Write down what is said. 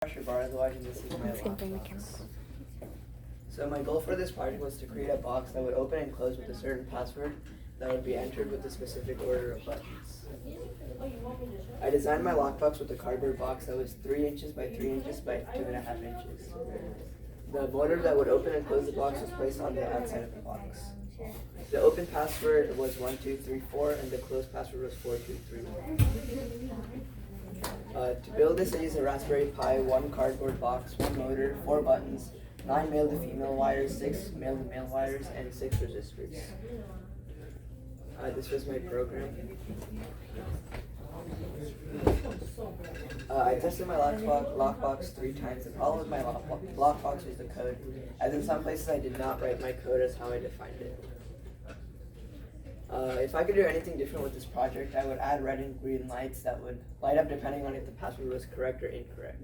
Otherwise, and this is my lockbox. So my goal for this project was to create a box that would open and close with a certain password that would be entered with a specific order of buttons. I designed my lockbox with a cardboard box that was 3 inches by 3 inches by 2.5 inches. The motor that would open and close the box was placed on the outside of the box. The open password was 1234 and the closed password was 4231. To build this, I used a Raspberry Pi, 1 cardboard box, 1 motor, 4 buttons, 9 male to female wires, 6 male to male wires, and 6 resistors. This was my program. I tested my lockbox 3 times. The problem with my lockbox was the code, as in some places I did not write my code as how I defined it. If I could do anything different with this project, I would add red and green lights that would light up depending on if the password was correct or incorrect.